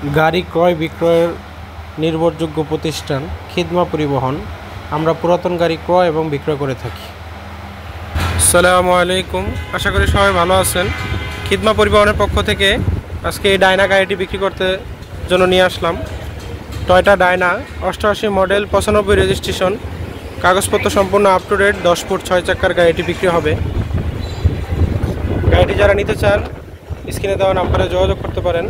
গাড়ি ক্রয় বিক্রয়ের নির্ভরযোগ্য প্রতিষ্ঠান খিদমা পরিবহন। আমরা পুরাতন গাড়ি ক্রয় এবং বিক্রয় করে থাকি। আসসালামু আলাইকুম, আশা করি সবাই ভালো আছেন। খিদমা পরিবহনের পক্ষ থেকে আজকে এই ডায়না গাড়িটি বিক্রি করতে জন্য নিয়ে আসলাম। টয়োটা ডায়না 88 মডেল, 95 রেজিস্ট্রেশন, কাগজপত্র সম্পূর্ণ আপ টু ডেট, 10 ফুট 6 চাকার গাড়িটি বিক্রি হবে। গাড়িটি যারা নিতে চান স্ক্রিনে দেওয়া নাম্বারে যোগাযোগ করতে পারেন।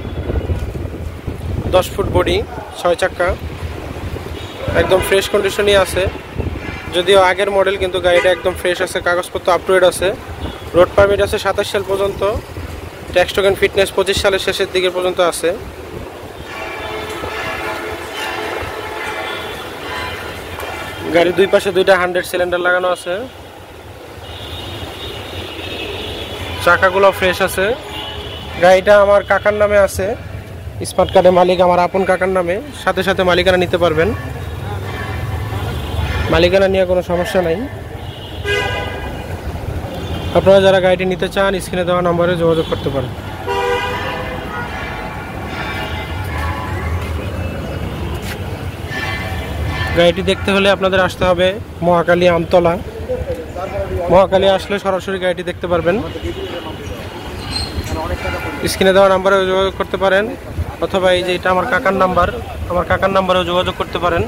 10 ফুট বডি, 6 চাকা, একদম ফ্রেশ কন্ডিশনই আছে। যদিও আগের মডেল, কিন্তু গাড়িটা একদম ফ্রেশ আছে, কাগজপত্র আপ টু ডেট আছে। রোড পারমিট আছে 27 সাল পর্যন্ত, ট্যাক্স টোকেন ফিটনেস 25 সালের শেষের দিকে পর্যন্ত আছে। গাড়ির দুই পাশে দুইটা 100 সিলিন্ডার লাগানো আছে। চাকাগুলো ফ্রেশ আছে। গাড়িটা আমার কাকার নামে আছে, স্মার্ট কার্ডের মালিক আমার আপন কাকার নামে। সাথে সাথে মালিকানা নিতে পারবেন, মালিকানা নিয়ে কোনো সমস্যা নাই। আপনারা যারা গাড়িটি নিতে চান স্ক্রিনে দেওয়া নম্বরে যোগাযোগ করতে পারেন। গাড়িটি দেখতে হলে আপনাদের আসতে হবে মহাখালী আমতলা। মহাখালী আসলে সরাসরি গাড়িটি দেখতে পারবেন। স্ক্রিনে দেওয়া নাম্বারে যোগাযোগ করতে পারেন, অথবা এই যে এটা আমার কাকার নাম্বার, আমার কাকার নাম্বারেও যোগাযোগ করতে পারেন।